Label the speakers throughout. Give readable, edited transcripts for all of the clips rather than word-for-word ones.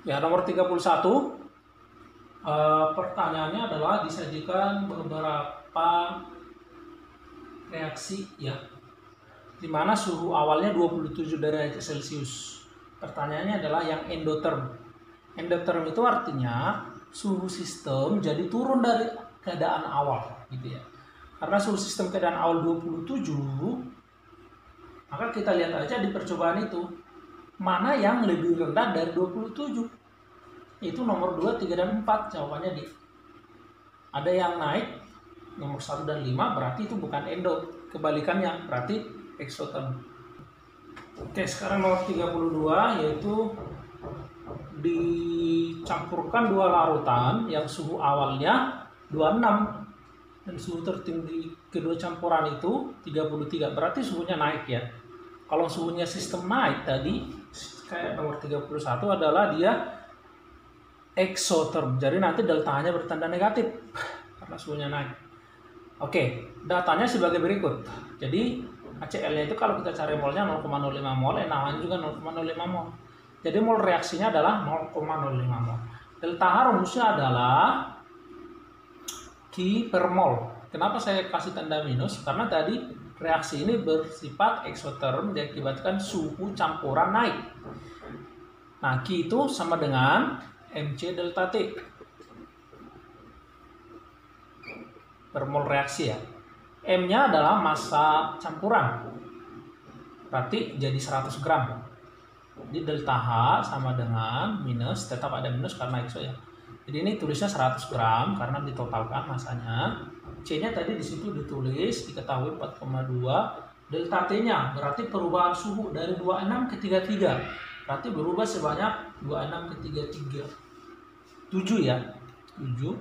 Speaker 1: Ya, nomor 31. Pertanyaannya adalah disajikan beberapa reaksi ya, di mana suhu awalnya 27 derajat Celcius. Pertanyaannya adalah yang endotherm. Endotherm itu artinya suhu sistem jadi turun dari keadaan awal gitu ya. Karena suhu sistem keadaan awal 27, maka kita lihat aja di percobaan itu mana yang lebih rendah dari 27. Itu nomor 2, 3, dan 4 jawabannya di. Ada yang naik nomor 1 dan 5 berarti itu bukan endo. Kebalikannya berarti exotherm. Oke, sekarang nomor 32 yaitu dicampurkan dua larutan yang suhu awalnya 26 dan suhu tertinggi kedua campuran itu 33. Berarti suhunya naik ya. Kalau suhunya sistem naik tadi kayak nomor 31 adalah dia exotherm. Jadi nanti deltanya bertanda negatif karena suhunya naik. Oke, datanya sebagai berikut. Jadi HCl-nya itu kalau kita cari molnya 0,05 mol, NaOH juga 0,05 mol. Jadi mol reaksinya adalah 0,05 mol. Delta H rumusnya adalah Q per mol. Kenapa saya kasih tanda minus? Karena tadi reaksi ini bersifat exotherm diakibatkan suhu campuran naik. Nah, Q itu sama dengan Mc delta T per mol reaksi ya. M-nya adalah massa campuran. Berarti jadi 100 gram. Jadi delta H sama dengan minus, tetap ada minus karena exo ya. Jadi ini tulisnya 100 gram karena ditotalkan masanya. C-nya tadi di situ ditulis diketahui 4,2. Delta T-nya berarti perubahan suhu dari 26 ke 33. Berarti berubah sebanyak 26 ke 33. 7 ya. 7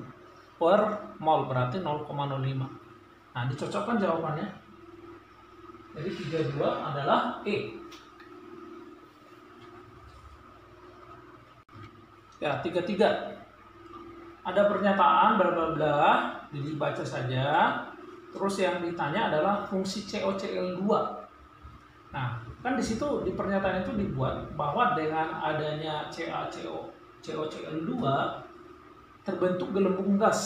Speaker 1: per mol berarti 0,05. Nah, dicocokkan jawabannya. Jadi 32 adalah E. Ya, 33. Ada pernyataan bla bla bla, dibaca saja. Terus yang ditanya adalah fungsi COCl2. Nah, kan di situ di pernyataan itu dibuat bahwa dengan adanya COCl2 terbentuk gelembung gas.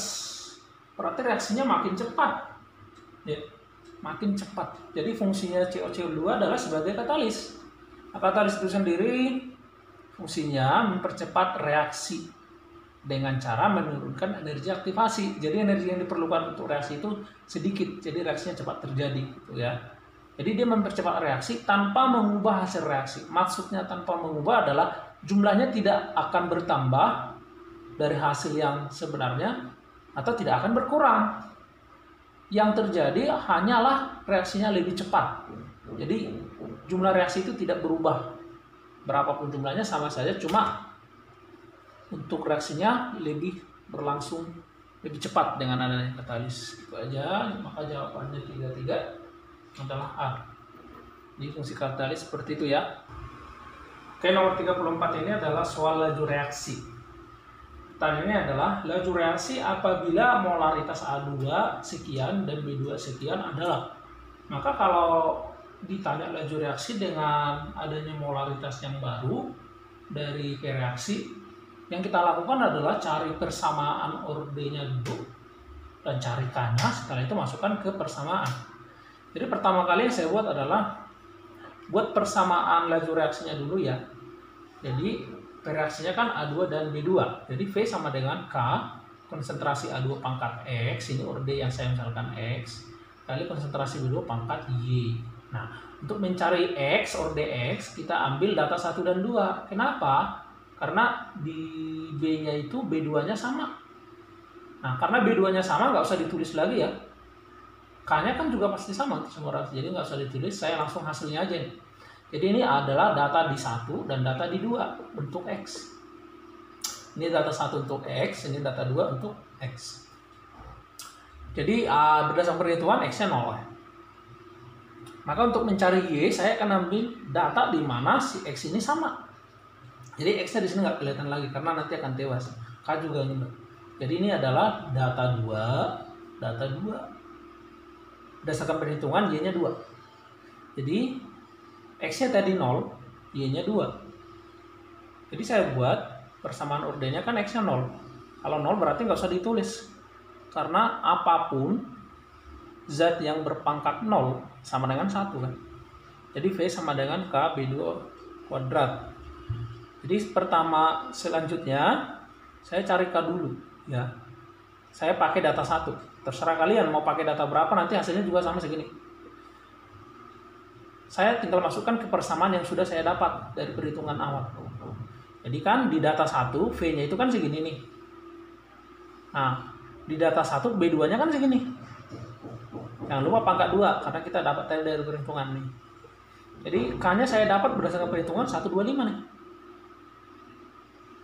Speaker 1: Berarti reaksinya makin cepat. Ya, makin cepat. Jadi fungsinya COCl2 adalah sebagai katalis. Nah, katalis itu sendiri fungsinya mempercepat reaksi dengan cara menurunkan energi aktivasi. Jadi energi yang diperlukan untuk reaksi itu sedikit, jadi reaksinya cepat terjadi gitu ya. Jadi dia mempercepat reaksi tanpa mengubah hasil reaksi. Maksudnya tanpa mengubah adalah jumlahnya tidak akan bertambah dari hasil yang sebenarnya atau tidak akan berkurang. Yang terjadi hanyalah reaksinya lebih cepat. Jadi jumlah reaksi itu tidak berubah. Berapapun jumlahnya sama saja, cuma untuk reaksinya lebih berlangsung lebih cepat dengan adanya katalis. Itu aja, maka jawabannya 33 adalah A. Jadi fungsi katalis seperti itu ya. Oke, nomor 34 ini adalah soal laju reaksi. Pertanyaannya adalah laju reaksi apabila molaritas A2 sekian dan B2 sekian adalah. Maka kalau ditanya laju reaksi dengan adanya molaritas yang baru dari reaksi, yang kita lakukan adalah cari persamaan orde-nya dulu dan cari K-nya, setelah itu masukkan ke persamaan. Jadi pertama kali yang saya buat adalah buat persamaan laju reaksinya dulu ya. Jadi reaksinya kan A2 dan B2. Jadi V sama dengan K, konsentrasi A2 pangkat X, ini orde yang saya misalkan X, kali konsentrasi B2 pangkat Y. Nah, untuk mencari X, orde X, kita ambil data 1 dan 2. Kenapa? Karena di B-nya itu B2-nya sama. Nah, karena B2-nya sama nggak usah ditulis lagi ya. K-nya kan juga pasti sama untuk semua reaksi, jadi nggak usah ditulis, saya langsung hasilnya aja nih. Jadi ini adalah data di 1 dan data di 2 untuk X. Ini data 1 untuk X, ini data 2 untuk X. Jadi berdasarkan perhitungan X-nya 0 ya. Maka untuk mencari Y, saya akan ambil data di mana si X ini sama. Jadi X-nya di sini nggak kelihatan lagi karena nanti akan tewas. K juga enggak. Jadi ini adalah data 2, data 2. Berdasarkan perhitungan Y-nya 2. Jadi X-nya tadi 0, Y-nya 2. Jadi saya buat persamaan ordernya kan X-nya 0. Kalau 0 berarti nggak usah ditulis. Karena apapun zat yang berpangkat 0 sama dengan 1 kan. Jadi V sama dengan K B2 kuadrat. Jadi pertama selanjutnya saya cari K dulu ya. Saya pakai data 1. Terserah kalian mau pakai data berapa, nanti hasilnya juga sama segini. Saya tinggal masukkan ke persamaan yang sudah saya dapat dari perhitungan awal. Jadi kan di data 1 V-nya itu kan segini nih. Nah, di data 1 B2-nya kan segini. Jangan lupa pangkat 2 karena kita dapat dari perhitungan nih. Jadi K-nya saya dapat berdasarkan perhitungan 125 nih.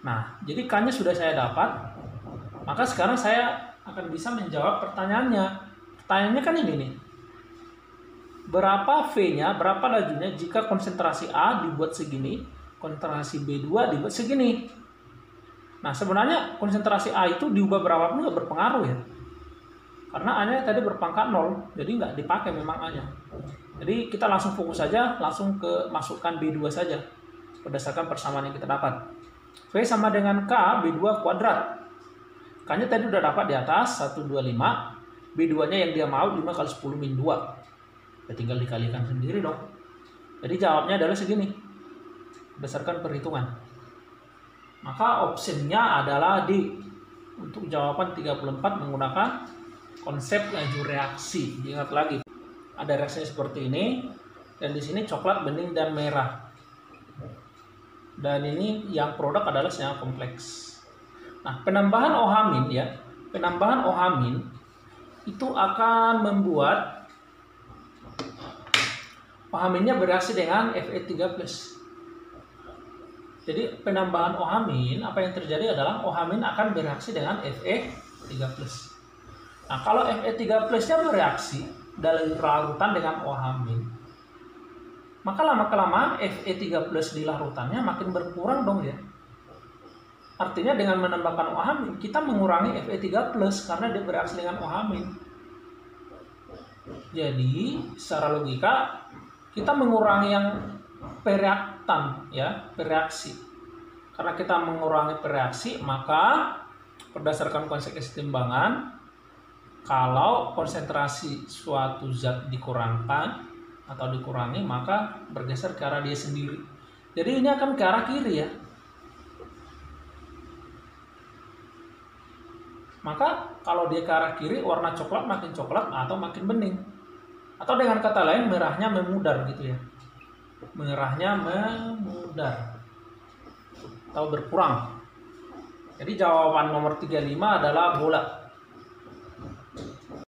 Speaker 1: Nah, jadi K-nya sudah saya dapat. Maka sekarang saya akan bisa menjawab pertanyaannya. Pertanyaannya kan ini nih. Berapa V-nya, berapa lajunya jika konsentrasi A dibuat segini, konsentrasi B2 dibuat segini. Nah, sebenarnya konsentrasi A itu diubah berapapun nggak berpengaruh ya. Karena A-nya tadi berpangkat 0, jadi nggak dipakai memang A-nya. Jadi kita langsung fokus saja, langsung ke masukkan B2 saja, berdasarkan persamaan yang kita dapat. V sama dengan K B2 kuadrat. K-nya tadi udah dapat di atas, 125. B2-nya yang dia mau 5 kali 10 min 2. Ya tinggal dikalikan sendiri dong. Jadi jawabnya adalah segini, berdasarkan perhitungan. Maka opsinya adalah D. Untuk jawaban 34 menggunakan konsep laju reaksi. Ingat lagi, ada reaksinya seperti ini, dan di sini coklat, bening, dan merah. Dan ini yang produk adalah senyawa kompleks. Nah, penambahan OH- ya, penambahan OH- itu akan membuat OH-nya bereaksi dengan Fe3+. Jadi penambahan OH-, apa yang terjadi adalah OH- akan bereaksi dengan Fe3+. Nah, kalau Fe3+-nya bereaksi dalam larutan dengan OH-, maka lama-kelamaan Fe3+ di larutannya makin berkurang dong ya. Artinya dengan menambahkan OH- kita mengurangi Fe3+ karena dia bereaksi dengan OH-. Jadi secara logika kita mengurangi yang pereaktan ya, pereaksi. Karena kita mengurangi pereaksi, maka berdasarkan konsep kesetimbangan, kalau konsentrasi suatu zat dikurangkan atau dikurangi, maka bergeser ke arah dia sendiri. Jadi ini akan ke arah kiri ya. Maka kalau dia ke arah kiri, warna coklat makin coklat atau makin bening. Atau dengan kata lain, merahnya memudar gitu ya. Merahnya memudar atau berkurang. Jadi jawaban nomor 35 adalah bola.